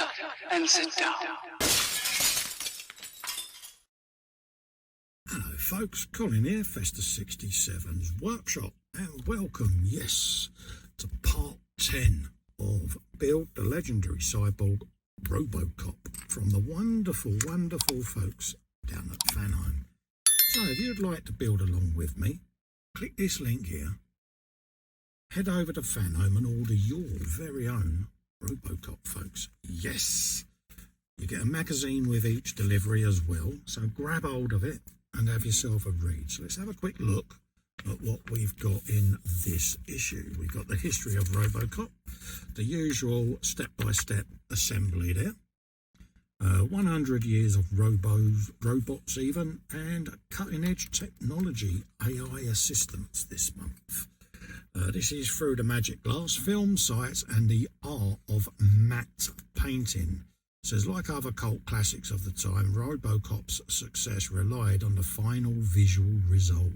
up and sit down. Hello folks, Colin here, Festus 67's Workshop, and welcome, yes, to part 10 of Build the Legendary Cyborg ROBOCOP from the wonderful, wonderful folks down at Fanhome. So if you'd like to build along with me, click this link here, head over to Fanhome and order your very own ROBOCOP, folks. Yes, you get a magazine with each delivery as well, so grab hold of it and have yourself a read. So let's have a quick look at what we've got in this issue. We've got the history of ROBOCOP, the usual step-by-step assembly there, 100 years of robots even, and cutting-edge technology, AI assistance this month. This is through the magic glass, film sites, and the art of matte painting. It says, like other cult classics of the time, ROBOCOP's success relied on the final visual result.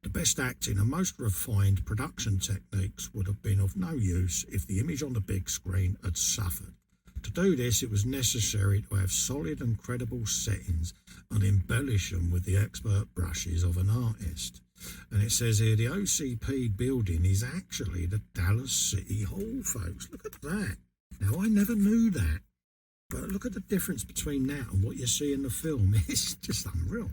The best acting and most refined production techniques would have been of no use if the image on the big screen had suffered. To do this, it was necessary to have solid and credible settings and embellish them with the expert brushes of an artist. And it says here, the OCP building is actually the Dallas City Hall, folks. Look at that. Now, I never knew that. But look at the difference between that and what you see in the film. It's just unreal.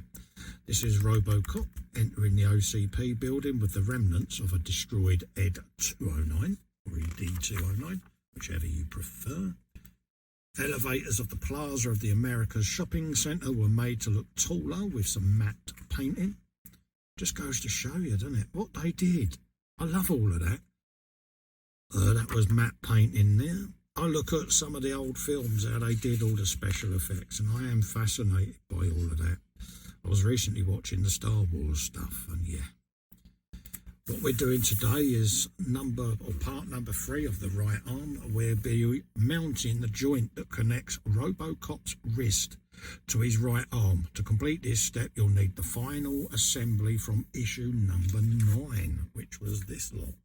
This is ROBOCOP entering the OCP building with the remnants of a destroyed ED 209 or ED 209, whichever you prefer. Elevators of the Plaza of the Americas shopping centre were made to look taller with some matte painting. Just goes to show you, doesn't it, what they did. I love all of that. That was matte painting there. I look at some of the old films, how they did all the special effects, and I am fascinated by all of that. I was recently watching the Star Wars stuff, and yeah. What we're doing today is part number 3 of the right arm. We'll be mounting the joint that connects ROBOCOP's wrist to his right arm. To complete this step, you'll need the final assembly from issue number 9, which was this lot.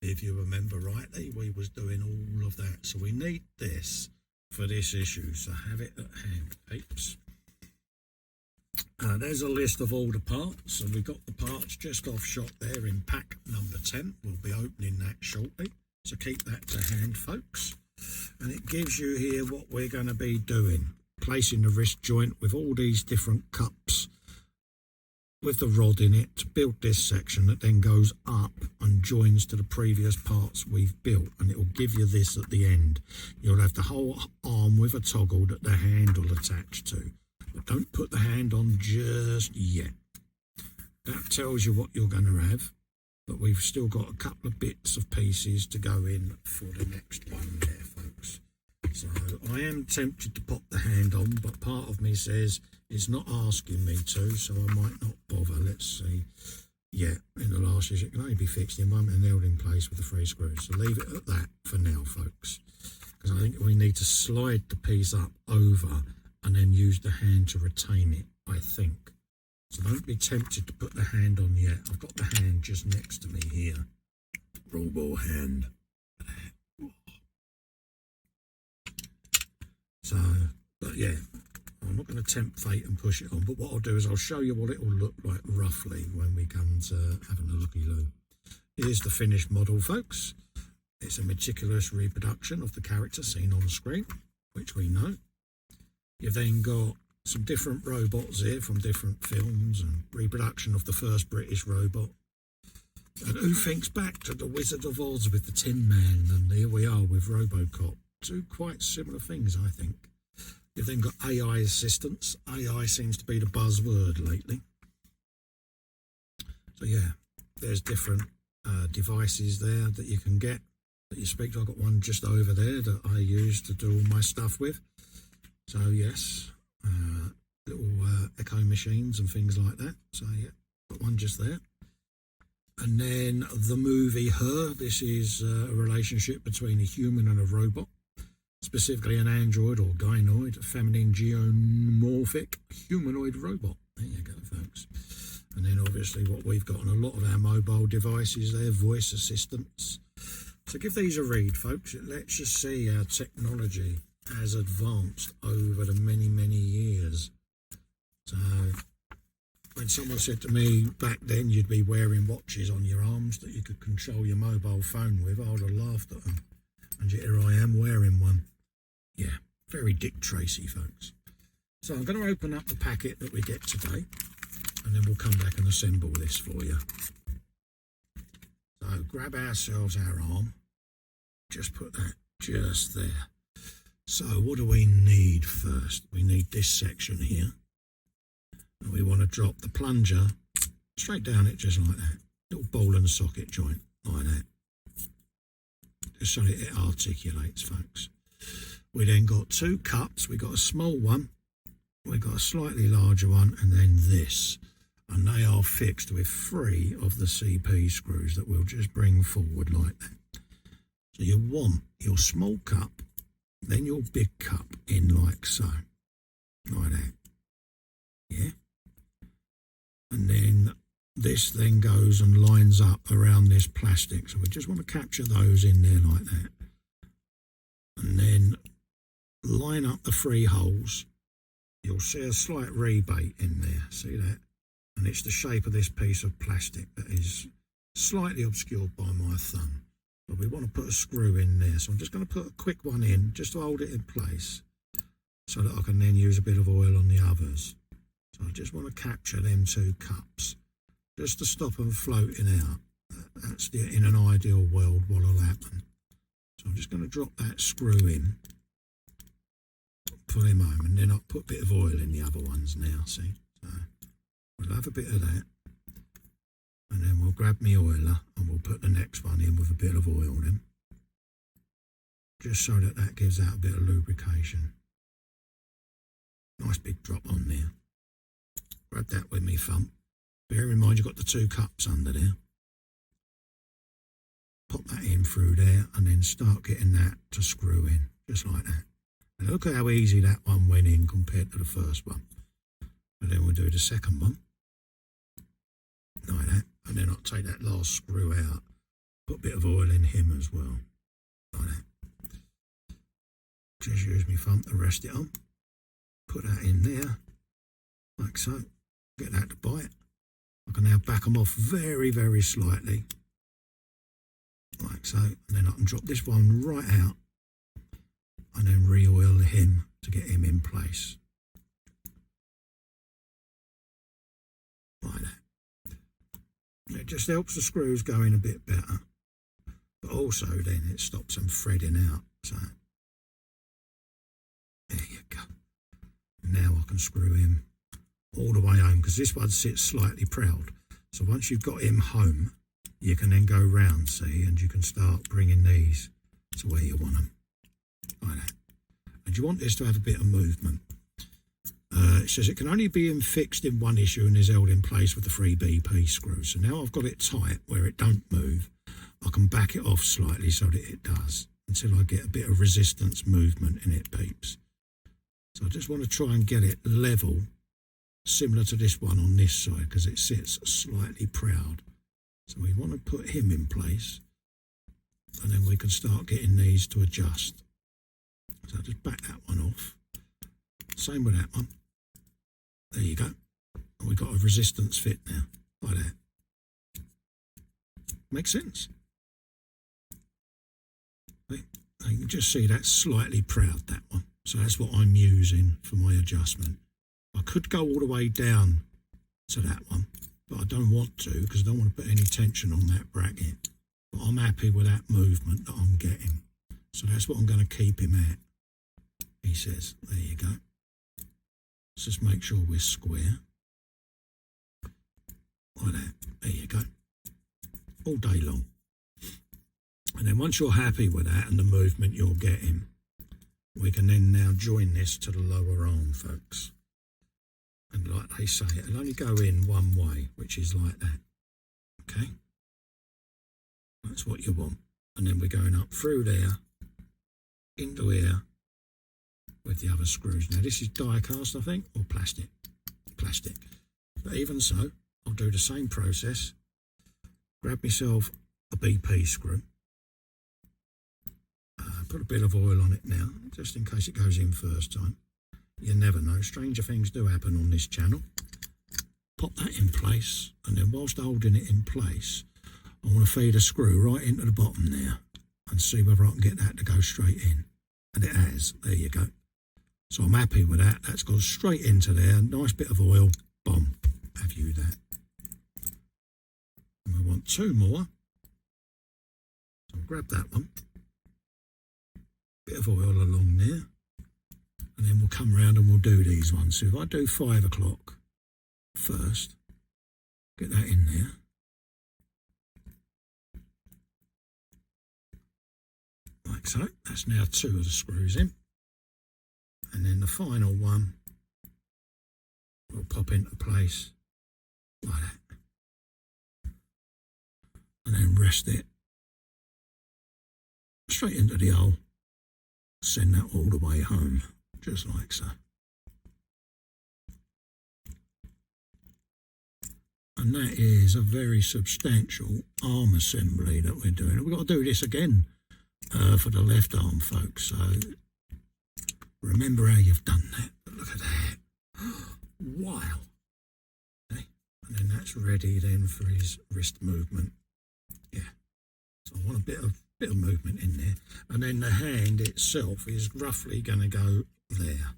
If you remember rightly, we was doing all of that. So we need this for this issue. So have it at hand, peeps. There's a list of all the parts. And we've got the parts just off shot there in pack number 10. We'll be opening that shortly. So keep that to hand, folks. And it gives you here what we're going to be doing. Placing the wrist joint with all these different cups with the rod in it to build this section that then goes up and joins to the previous parts we've built, and it will give you this at the end. You'll have the whole arm with a toggle that the hand will attach to, but don't put the hand on just yet. That tells you what you're going to have, but we've still got a couple of bits of pieces to go in for the next one there, folks. So I am tempted to pop the hand on, but part of me says it's not asking me to, so I might not bother. Let's see. Yeah, in the last issue, it can only be fixed in one and held in place with the 3 screws. So leave it at that for now, folks. Because I think we need to slide the piece up over and then use the hand to retain it, I think. So don't be tempted to put the hand on yet. I've got the hand just next to me here. Robo hand. So, but yeah, I'm not going to tempt fate and push it on, but what I'll do is I'll show you what it will look like roughly when we come to having a looky-loo. Here's the finished model, folks. It's a meticulous reproduction of the character seen on screen, which we know. You've then got some different robots here from different films and reproduction of the first British robot. And who thinks back to the Wizard of Oz with the Tin Man, and here we are with ROBOCOP. 2 quite similar things, I think. You've then got AI assistance. AI seems to be the buzzword lately. So yeah, there's different devices there that you can get, that you speak to. I've got one just over there that I use to do all my stuff with. So yes, little echo machines and things like that. So yeah, got one just there. And then the movie Her. This is a relationship between a human and a robot. Specifically an android or gynoid, a feminine geomorphic humanoid robot. There you go, folks. And then obviously what we've got on a lot of our mobile devices there, voice assistants. So give these a read, folks. It lets you see how technology has advanced over the many, many years. So when someone said to me back then you'd be wearing watches on your arms that you could control your mobile phone with, I would have laughed at them. And yet here I am wearing one. Yeah, very Dick Tracy, folks. So I'm going to open up the packet that we get today, and then we'll come back and assemble this for you. So grab ourselves our arm. Just put that just there. So what do we need first? We need this section here. And we want to drop the plunger straight down it just like that. Little ball and socket joint like that. Just so that it articulates, folks. We then got two cups. We got a small one. We got a slightly larger one, and then this. And they are fixed with 3 of the CP screws that we'll just bring forward like that. So you want your small cup, then your big cup in like so. Like that. Yeah? And then this then goes and lines up around this plastic. So we just want to capture those in there like that. And then line up the 3 holes. You'll see a slight rebate in there. See that? And it's the shape of this piece of plastic that is slightly obscured by my thumb. But we want to put a screw in there. So I'm just going to put a quick one in just to hold it in place so that I can then use a bit of oil on the others. So I just want to capture them 2 cups just to stop them floating out. That's in an ideal world what will happen. So I'm just going to drop that screw in, pull him home, and then I'll put a bit of oil in the other ones now, see? So we'll have a bit of that, and then we'll grab my oiler and we'll put the next one in with a bit of oil then, just so that that gives out a bit of lubrication. Nice big drop on there. Grab that with me thumb. Bear in mind you've got the 2 cups under there. Pop that in through there and then start getting that to screw in, just like that. And look at how easy that one went in compared to the first one. And then we'll do the second one, like that. And then I'll take that last screw out, put a bit of oil in him as well, like that. Just use my thumb to rest it on. Put that in there, like so. Get that to bite. I can now back them off very, very slightly, like so. And then I can drop this one right out and then re-oil him to get him in place, like that. It just helps the screws go in a bit better, but also then it stops them threading out. So there you go. Now I can screw him all the way home, because this one sits slightly proud. So once you've got him home, you can then go round, see, and you can start bringing these to where you want them, like that. And you want this to have a bit of movement. It says it can only be fixed in one issue and is held in place with the 3 BP screws. So now I've got it tight where it don't move. I can back it off slightly so that it does, until I get a bit of resistance movement in it, peeps. So I just want to try and get it level, similar to this one on this side, because it sits slightly proud. So we want to put him in place, and then we can start getting these to adjust. So I'll just back that one off. Same with that one. There you go. And we've got a resistance fit now, like that. Makes sense? You can just see that's slightly proud, that one. So that's what I'm using for my adjustment. I could go all the way down to that one, but I don't want to, because I don't want to put any tension on that bracket. But I'm happy with that movement that I'm getting. So that's what I'm going to keep him at, he says. There you go. Let's just make sure we're square. Like that. There you go. All day long. And then once you're happy with that and the movement you're getting, we can then now join this to the lower arm, folks. And like they say, it'll only go in one way, which is like that. Okay? That's what you want. And then we're going up through there, into here, with the other screws. Now this is die cast, I think, or plastic. Plastic. But even so, I'll do the same process. Grab myself a BP screw. Put a bit of oil on it now, just in case it goes in first time. You never know, stranger things do happen on this channel. Pop that in place, and then whilst holding it in place, I want to feed a screw right into the bottom there and see whether I can get that to go straight in. And it has. There you go. So I'm happy with that. That's gone straight into there. Nice bit of oil. Boom. Have you that. And we want 2 more. So I'll grab that one. Bit of oil along there. And then we'll come round and we'll do these ones. So if I do 5 o'clock first, get that in there. Like so. That's now 2 of the screws in. And then the final one will pop into place like that. And then rest it straight into the hole. Send that all the way home, just like so. And that is a very substantial arm assembly that we're doing. We've got to do this again for the left arm, folks. So remember how you've done that. But look at that. Wow. Okay. And then that's ready then for his wrist movement. Yeah. So I want a bit of movement in there. And then the hand itself is roughly going to go there.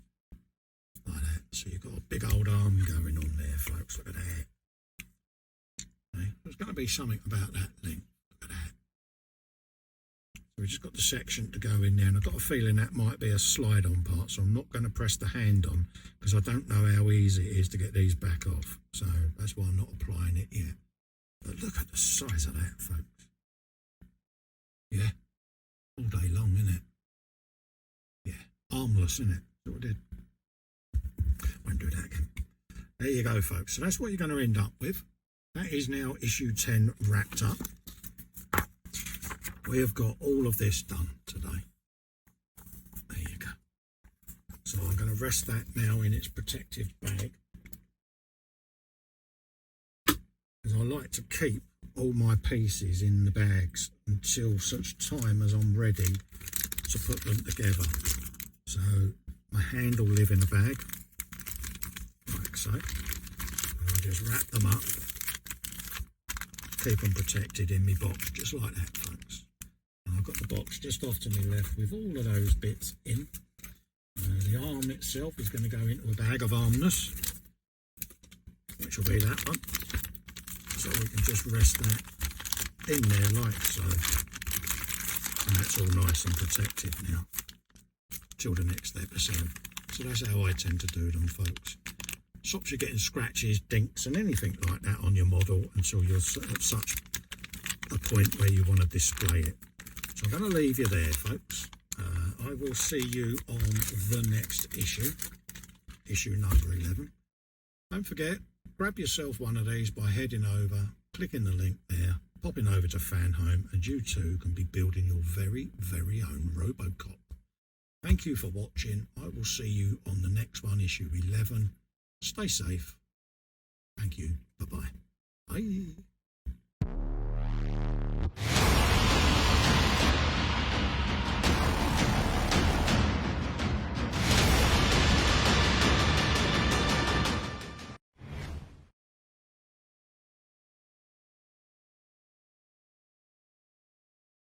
Like that. So you've got a big old arm going on there, folks. Look at that. Okay. There's going to be something about that length. Look at that. So we've just got the section to go in there, and I've got a feeling that might be a slide-on part, so I'm not going to press the hand on because I don't know how easy it is to get these back off. So that's why I'm not applying it yet. But look at the size of that, folks. Yeah, all day long, isn't it? Yeah, armless, isn't it? That's what I did. Won't do that again. There you go, folks. So that's what you're going to end up with. That is now issue 10 wrapped up. We have got all of this done today. There you go. So I'm going to rest that now in its protective bag. Because I like to keep all my pieces in the bags until such time as I'm ready to put them together. So my hand will live in a bag, like so. I'll just wrap them up, keep them protected in my box, just like that, folks. And I've got the box just off to my left with all of those bits in. The arm itself is going to go into a bag of armness, which will be that one. So we can just rest that in there like so. And that's all nice and protected now till the next episode. So that's how I tend to do them, folks. Stops you getting scratches, dinks and anything like that on your model until you're at such a point where you want to display it. So I'm going to leave you there, folks. I will see you on the next issue, issue number 11. Don't forget, grab yourself one of these by heading over, clicking the link there, popping over to Fanhome, and you too can be building your very, very own RoboCop. Thank you for watching. I will see you on the next one, issue 11. Stay safe. Thank you. Bye-bye. Bye.